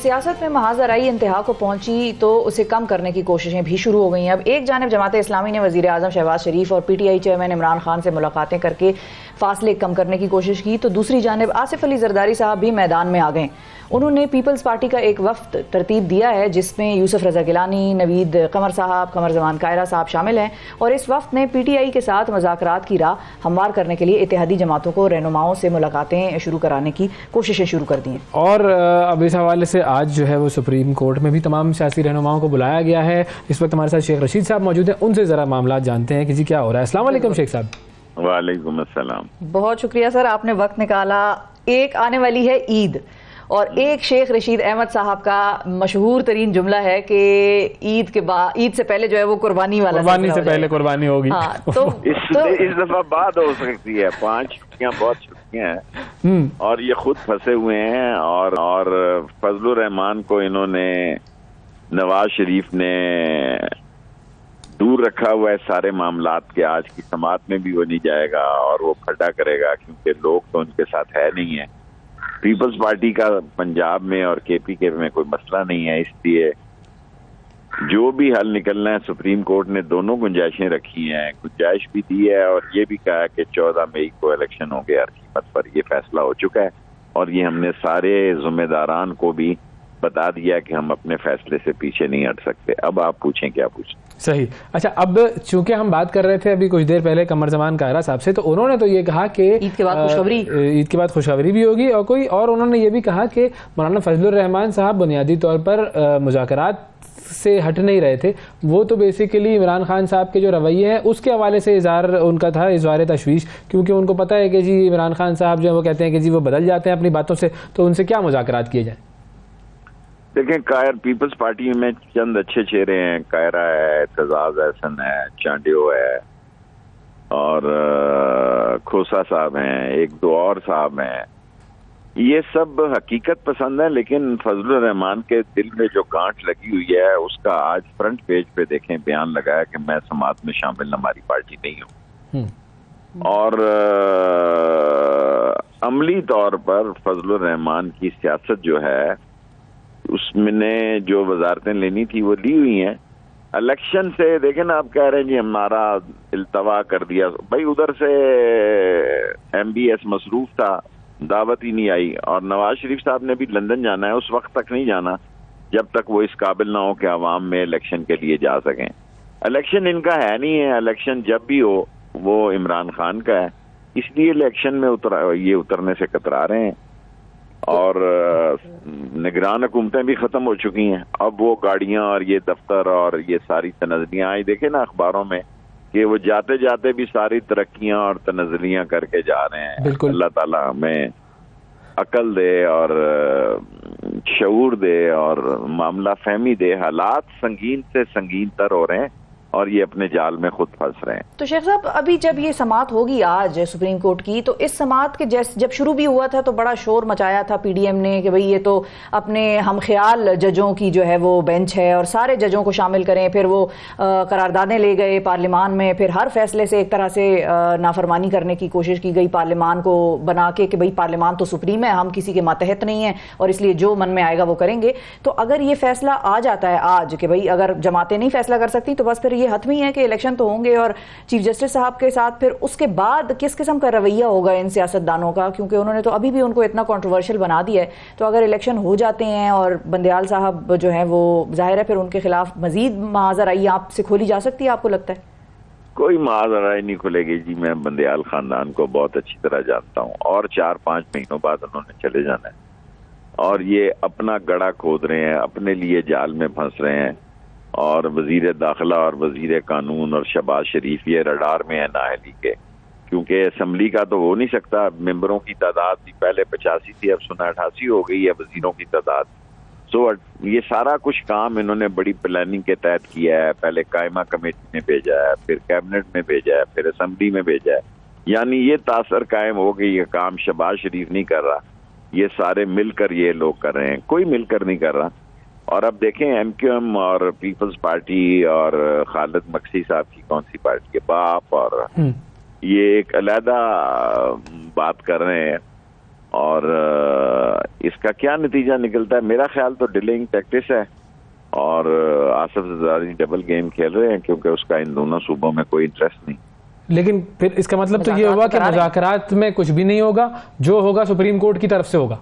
सियासत में महाजराई इंतहा को पहुंची तो उसे कम करने की कोशिशें भी शुरू हो गई हैं। अब एक जानिब जमात इस्लामी ने वज़ीर आज़म शहबाज शरीफ और PTI चेयरमैन इमरान खान से मुलाकातें करके फासले कम करने की कोशिश की, तो दूसरी जानिब आसिफ अली जरदारी साहब भी मैदान में आ गए। उन्होंने पीपल्स पार्टी का एक वफ्द तरतीब दिया है जिसमें यूसुफ रजा गिलानी, नवीद कमर साहब, कमर जमान कायरा साहब शामिल हैं, और इस वफ्द ने PTI के साथ मुज़ाकरात की राह हमवार करने के लिए इत्तेहादी जमातों को रहनुमाओं से मुलाकातें शुरू कराने की कोशिशें शुरू कर दी हैं। और अब इस हवाले से आज जो है वो सुप्रीम कोर्ट में भी तमाम सियासी रहनुमाओं को बुलाया गया है। इस वक्त हमारे साथ शेख रशीद साहब मौजूद हैं, उनसे ज़रा मामला जानते हैं कि जी क्या हो रहा है। अस्सलाम वालेकुम शेख साहब। वालेकुम अस्सलाम। बहुत शुक्रिया सर, आपने वक्त निकाला। एक आने वाली है ईद, और एक शेख रशीद अहमद साहब का मशहूर तरीन जुमला है कि ईद के बाद, ईद से पहले जो है वो कुर्बानी वाला, कुर्बानी से पहले कुर्बानी होगी। हाँ, तो इस दफा बाद हो सकती है। 5 छुट्टियां बहुत छुट्टियां हैं और ये खुद फंसे हुए हैं, और फजलुर रहमान को इन्होंने, नवाज शरीफ ने दूर रखा हुआ है सारे मामलात के। आज की समात में भी वो नहीं जाएगा और वो खड़ा करेगा, क्योंकि लोग तो उनके साथ है नहीं है। पीपल्स पार्टी का पंजाब में और KPK में कोई मसला नहीं है, इसलिए जो भी हल निकलना है, सुप्रीम कोर्ट ने दोनों गुंजाइशें रखी हैं, गुंजाइश भी दी है और ये भी कहा कि 14 मई को इलेक्शन हो गया। हर कीमत पर ये फैसला हो चुका है और ये हमने सारे जिम्मेदारान को भी बता दिया कि हम अपने फैसले से पीछे नहीं हट सकते। अब आप पूछें क्या पूछें। सही। अच्छा, अब चूंकि हम बात कर रहे थे अभी कुछ देर पहले कमर जमान कायरा साहब से, तो उन्होंने तो ये कहा कि ईद के बाद खुशखबरी भी होगी, और उन्होंने ये भी कहा कि मौलाना फजलुर रहमान साहब बुनियादी तौर पर मुज़ाकरात से हट नहीं रहे थे। वो तो बेसिकली इमरान खान साहब के जो रवैये हैं उसके हवाले से इज़हार उनका था, इज़हार तशवीश, क्योंकि उनको पता है कि जी इमरान खान साहब जो है वो कहते हैं कि जी वो बदल जाते हैं अपनी बातों से, तो उनसे क्या मुज़ाकरात किए जाए। देखें, पीपल्स पार्टी में चंद अच्छे चेहरे हैं। कायरा है, एतजाज एहसन है, चांडियो है, और खोसा साहब हैं, एक दो और साहब हैं। ये सब हकीकत पसंद है, लेकिन फजलुर रहमान के दिल में जो गांठ लगी हुई है उसका आज फ्रंट पेज पे देखें बयान लगाया कि मैं समात में शामिल हमारी पार्टी नहीं हूँ। और अमली तौर पर फजलुर रहमान की सियासत जो है उसमें जो वजारतें लेनी थी वो ली हुई हैं। इलेक्शन से देखें ना, आप कह रहे हैं जी हमारा इल्तवा कर दिया भाई, उधर से MBS मसरूफ था, दावत ही नहीं आई, और नवाज शरीफ साहब ने भी लंदन जाना है। उस वक्त तक नहीं जाना जब तक वो इस काबिल ना हो कि अवाम में इलेक्शन के लिए जा सकें। इलेक्शन इनका है नहीं है, इलेक्शन जब भी हो वो इमरान खान का है, इसलिए इलेक्शन में ये उतरने से कतरा रहे हैं। और निगरान हुकूमतें भी खत्म हो चुकी हैं। अब वो गाड़ियां और ये दफ्तर और ये सारी तनज़लियां आई, देखे ना अखबारों में कि वो जाते जाते भी सारी तरक्कियां और तनज़लियां करके जा रहे हैं। अल्लाह ताला हमें अकल दे और शऊर दे और मामला फहमी दे। हालात संगीन से संगीन तर हो रहे हैं और ये अपने जाल में खुद फंस रहे हैं। तो शेख साहब, अभी जब ये समात होगी आज सुप्रीम कोर्ट की, तो इस समात के जब शुरू भी हुआ था तो बड़ा शोर मचाया था PDM ने कि भाई ये तो अपने हम ख्याल जजों की जो है वो बेंच है और सारे जजों को शामिल करें। फिर वो करारदादें ले गए पार्लियामान में, फिर हर फैसले से एक तरह से नाफरमानी करने की कोशिश की गई पार्लियामान को बना के कि भाई पार्लियामान तो सुप्रीम है, हम किसी के मातहत नहीं है और इसलिए जो मन में आएगा वो करेंगे। तो अगर ये फैसला आ जाता है आज कि भाई अगर जमातें नहीं फैसला कर सकती तो बस फिर ये हतमी है कि इलेक्शन तो होंगे और चीफ जस्टिस साहब के साथ फिर उसके बाद किस किस्म का रवैया होगा इन सियासतदानों का, क्योंकि उन्होंने तो अभी भी उनको इतना कंट्रोवर्शियल बना दिया है। तो अगर इलेक्शन हो जाते हैं और बंदयाल साहब जो है वो जाहिर है फिर उनके खिलाफ मजीद महाजराई आपसे खोली जा सकती है, आपको लगता है? कोई महाजराई नहीं खुलेगी जी। मैं बंदयाल खानदान को बहुत अच्छी तरह जानता हूँ और 4-5 महीनों बाद उन्होंने चले जाना है और ये अपना गड़ा खोद रहे हैं, अपने लिए जाल में फंस रहे हैं। और वजीर दाखिला और वजीर कानून और शहबाज शरीफ ये रडार में है नाअहली के, क्योंकि असम्बली का तो हो नहीं सकता। मेंबरों की तादाद भी पहले 85 थी, अब सुना 88 हो गई है वजीरों की तादाद। सो ये सारा कुछ काम इन्होंने बड़ी प्लानिंग के तहत किया है। पहले कायमा कमेटी में भेजा है, फिर कैबिनेट में भेजा है, फिर असम्बली में भेजा है। यानी ये तासर कायम हो गई, ये काम शहबाज शरीफ नहीं कर रहा, ये सारे मिलकर ये लोग कर रहे हैं, कोई मिलकर नहीं कर रहा। और अब देखें MQM और पीपल्स पार्टी और खालिद मक्सी साहब की कौन सी पार्टी के बाप, और ये एक अलहदा बात कर रहे हैं और इसका क्या नतीजा निकलता है? मेरा ख्याल तो डिलेइंग टैक्टिस है और आसिफ जरदारी डबल गेम खेल रहे हैं क्योंकि उसका इन दोनों सूबों में कोई इंटरेस्ट नहीं। लेकिन फिर इसका मतलब तो ये हुआ कि मुज़ाकरात में कुछ भी नहीं होगा, जो होगा सुप्रीम कोर्ट की तरफ से होगा।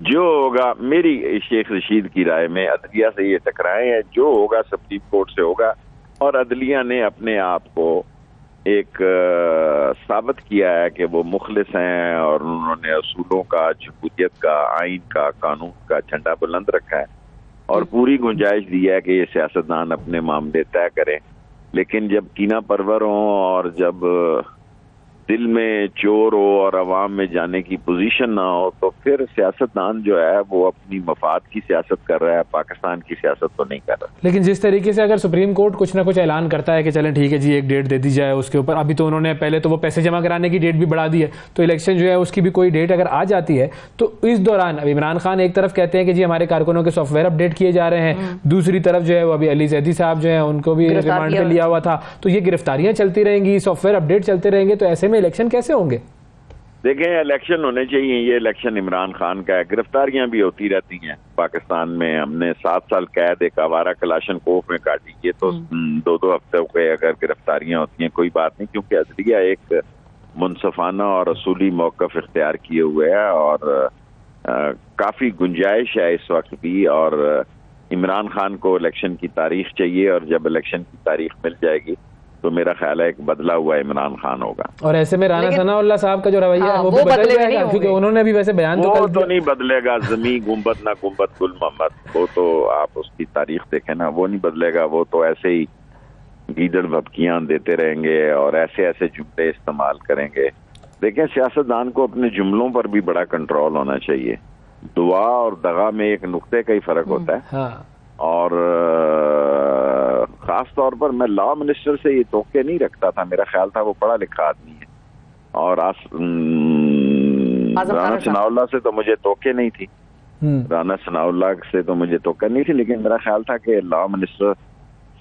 जो होगा, मेरी शेख रशीद की राय में अदलिया से ये टकराए हैं, जो होगा सुप्रीम कोर्ट से होगा। और अदलिया ने अपने आप को एक साबित किया है कि वो मुखलिस हैं और उन्होंने असूलों का, जमहूरियत का, आइन का, कानून का झंडा बुलंद रखा है और पूरी गुंजाइश दी है कि ये सियासतदान अपने मामले तय करें। लेकिन जब कीना परवर हो और जब दिल में चोर हो और अवाम में जाने की पोजीशन ना हो, तो फिर सियासतदान जो है वो अपनी मफाद की सियासत कर रहा है, पाकिस्तान की सियासत तो नहीं कर रहा। लेकिन जिस तरीके से अगर सुप्रीम कोर्ट कुछ ना कुछ ऐलान करता है कि चलें ठीक है जी, एक डेट दे दी जाए उसके ऊपर, अभी तो उन्होंने पहले तो वो पैसे जमा कराने की डेट भी बढ़ा दी है, तो इलेक्शन जो है उसकी भी कोई डेट अगर आ जाती है तो इस दौरान अब इमरान खान एक तरफ कहते हैं कि जी हमारे कारकुनों के सॉफ्टवेयर अपडेट किए जा रहे हैं, दूसरी तरफ जो है वो अभी अली जैदी साहब जो है उनको भी रिमांड पे लिया हुआ था, तो ये गिरफ्तारियां चलती रहेंगी, सॉफ्टवेयर अपडेट चलते रहेंगे, तो ऐसे में इलेक्शन कैसे होंगे? देखें, इलेक्शन होने चाहिए, ये इलेक्शन इमरान खान का है। गिरफ्तारियां भी होती रहती हैं पाकिस्तान में। हमने 7 साल कैद एक आवारा कलाशनकोफ में काटी, ये तो 2-2 हफ्ते के अगर गिरफ्तारियां होती हैं कोई बात नहीं, क्योंकि अदलिया एक मुनसफाना और असूली मौक़िफ़ इख्तियार किए हुए है और काफ़ी गुंजाइश है इस वक्त भी। और इमरान खान को इलेक्शन की तारीख चाहिए और जब इलेक्शन की तारीख मिल जाएगी तो मेरा ख्याल है एक बदला हुआ इमरान खान होगा। और ऐसे में राना सनाउल्लाह साहब का जो रवैया है वो भी बदल जाएगा, क्योंकि उन्होंने भी वैसे बयान तो नहीं बदलेगा। जमी गुंबद ना गुंबद गुल मोहम्मद, वो तो आप उसकी तारीख देखें ना, वो नहीं बदलेगा। वो तो ऐसे ही गीदड़ भपकियां देते रहेंगे और ऐसे ऐसे जुमले इस्तेमाल करेंगे। देखें, सियासतदान को अपने जुमलों पर भी बड़ा कंट्रोल होना चाहिए। दुआ और दगा में एक नुक्ते का ही फर्क होता है। हाँ। और खास तौर पर मैं लॉ मिनिस्टर से ये तोके नहीं रखता था, मेरा ख्याल था वो पढ़ा लिखा आदमी है। और राना सनाउल्लाह से तो मुझे तोके नहीं थी, राना सनाउल्लाह से तो मुझे तोका नहीं थी, लेकिन मेरा ख्याल था कि लॉ मिनिस्टर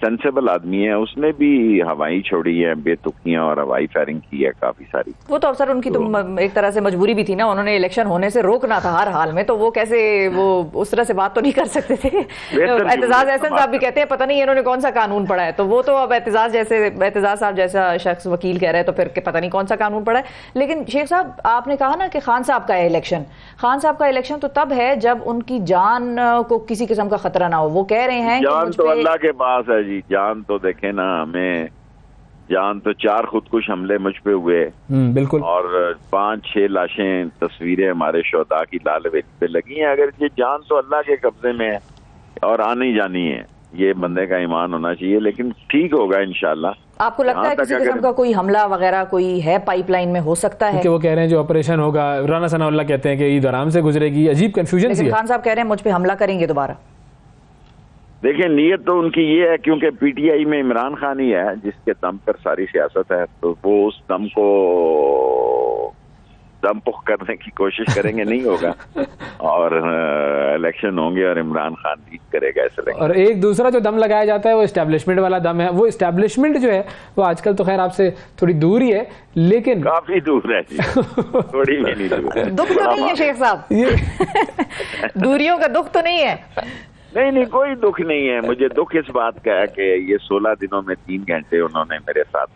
सेंसेबल आदमी है। उसने भी हवाई छोड़ी है, बेतुकियां और हवाई फायरिंग की है काफी सारी। वो तो अफसर उनकी तो एक तरह से मजबूरी भी थी ना, उन्होंने इलेक्शन होने से रोकना था हर हाल में, तो वो कैसे वो उस तरह से बात तो नहीं कर सकते थे। एतजाज एहसन साहब भी कहते हैं पता नहीं इन्होंने कौन सा कानून पढ़ा है, तो वो तो अब एतजाज साहब जैसा शख्स वकील कह रहे हैं तो फिर पता नहीं कौन सा कानून पढ़ा है। लेकिन शेख साहब, आपने कहा ना कि खान साहब का इलेक्शन, खान साहब का इलेक्शन तो तब है जब उनकी जान को किसी किस्म का खतरा ना हो। वो कह रहे हैं जान तो अल्लाह के पास है जी। जान तो देखे ना, हमें जान तो 4 खुदकुश हमले मुझ पे हुए, बिल्कुल, और 5-6 लाशें, तस्वीरें हमारे शोहदा की लाल वेदी पे लगी हैं। अगर ये जान तो अल्लाह के कब्जे में है और आनी जानी है, ये बंदे का ईमान होना चाहिए। लेकिन ठीक होगा इंशाल्लाह। आपको लगता है किसी किस्म का कोई हमला वगैरह कोई है पाइपलाइन में, हो सकता है? क्योंकि वो कह रहे हैं जो ऑपरेशन होगा, राना सनाउल्लाह कहते हैं कि ईद आराम से गुजरेगी, अजीब कंफ्यूजन सी है। खान साहब कह रहे हैं मुझ पे हमला करेंगे दोबारा। देखिए, नीयत तो उनकी ये है क्योंकि पीटीआई में इमरान खान ही है जिसके दम पर सारी सियासत है, तो वो उस दम को दम पुख करने की कोशिश करेंगे, नहीं होगा। और इलेक्शन होंगे और इमरान खान जीत करेगा ऐसे लगेगा। और एक दूसरा जो दम लगाया जाता है वो एस्टेब्लिशमेंट वाला दम है। वो एस्टेब्लिशमेंट जो है वो आजकल तो खैर आपसे थोड़ी दूर ही है, लेकिन काफी दूर है थोड़ी भी नहीं दूर है। दुख तो नहीं है शेख साहब, दूरियों का दुख तो नहीं है? नहीं, कोई दुख नहीं है। मुझे दुख इस बात का है कि ये 16 दिनों में 3 घंटे उन्होंने मेरे साथ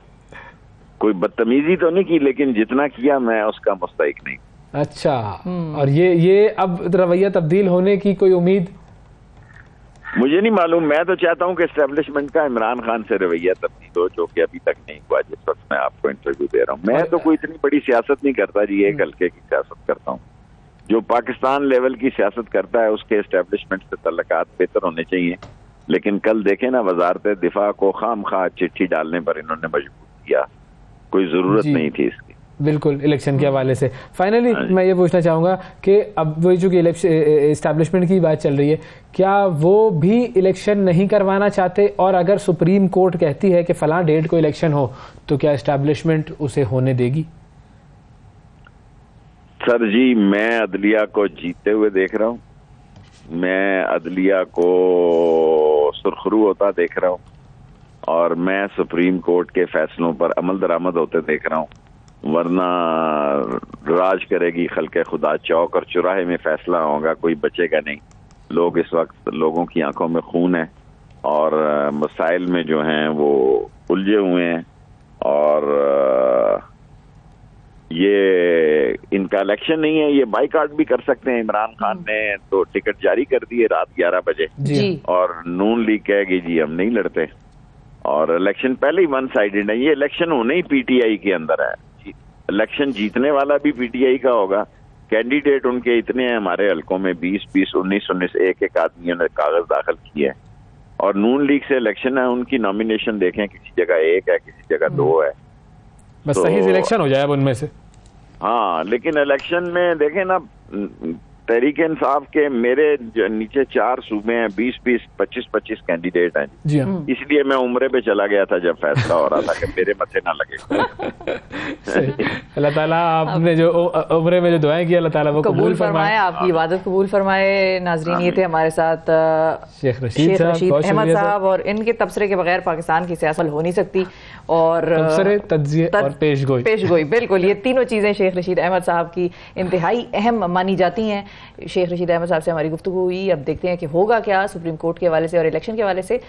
कोई बदतमीजी तो नहीं की, लेकिन जितना किया मैं उसका मुस्तहिक नहीं। अच्छा, और ये अब रवैया तब्दील होने की कोई उम्मीद? मुझे नहीं मालूम। मैं तो चाहता हूं कि एस्टेब्लिशमेंट का इमरान खान से रवैया तब्दील हो, जो कि अभी तक नहीं हुआ जिस वक्त मैं आपको इंटरव्यू दे रहा हूं। मैं तो कोई इतनी बड़ी सियासत नहीं करता जी, एक हल्के की सियासत करता हूँ। जो पाकिस्तान लेवल की सियासत करता है उसके एस्टेब्लिशमेंट से तल्लुकात बेहतर होने चाहिए। लेकिन कल देखें ना, वजारत दिफा को खामखा चिट्ठी डालने पर इन्होंने मजबूर किया, कोई जरूरत नहीं थी इसकी। बिल्कुल, इलेक्शन के हवाले से फाइनली मैं ये पूछना चाहूँगा कि अब वही चूँकि एस्टैब्लिशमेंट की बात चल रही है, क्या वो भी इलेक्शन नहीं करवाना चाहते? और अगर सुप्रीम कोर्ट कहती है कि फ़लाँ डेट को इलेक्शन हो, तो क्या एस्टैब्लिशमेंट उसे होने देगी? सर जी, मैं अदलिया को जीतते हुए देख रहा हूँ, मैं अदलिया को सुरखरू होता देख रहा हूँ, और मैं सुप्रीम कोर्ट के फैसलों पर अमल दरामद होते देख रहा हूँ। वरना राज करेगी खल्के खुदा, चौक और चौराहे में फैसला होगा, कोई बचेगा नहीं। लोग इस वक्त, लोगों की आंखों में खून है और मसाइल में जो हैं वो उलझे हुए हैं, और ये इनका इलेक्शन नहीं है, ये बाइकआउट भी कर सकते हैं। इमरान खान ने तो टिकट जारी कर दिए रात 11 बजे जी। और नून लीग कहेगी जी हम नहीं लड़ते, और इलेक्शन पहले ही वन साइडेड है। ये इलेक्शन होने ही पीटीआई के अंदर है, इलेक्शन जीतने वाला भी पीटीआई का होगा। कैंडिडेट उनके इतने हैं हमारे हलकों में, 20-20, 19-19 एक आदमियों ने कागज दाखिल किए हैं, और नून लीग से इलेक्शन है, उनकी नॉमिनेशन देखें, किसी जगह 1 है, किसी जगह 2 है। बस सही सिलेक्शन हो जाए अब उनमें से। हाँ, लेकिन इलेक्शन में देखें ना, तहरीक इंसाफ के मेरे नीचे 4 सूबे हैं, 20-20, 25-25 कैंडिडेट हैं जी हाँ। इसलिए मैं उम्रे पे चला गया था जब फैसला हो रहा था कि मेरे मथे ना लगे। अल्लाह ताला आपने जो उम्रे में जो दुआएं की, अल्लाह ताला वो कबूल फरमाए, आपकी इबादत कबूल फरमाए। नाजरीन, ये थे हमारे साथ शेख रशीद अहमद साहब, और इनके तबसरे के बगैर पाकिस्तान की सियासत हो नहीं सकती, और तबसरे, तज्जिए और पेशगोई, बिल्कुल, ये तीनों चीजें शेख रशीद अहमद साहब की इंतहाई अहम मानी जाती हैं। शेख रशीद अहमद साहब से हमारी गुफ्तगू हुई, अब देखते हैं कि होगा क्या सुप्रीम कोर्ट के हवाले से और इलेक्शन के हवाले से।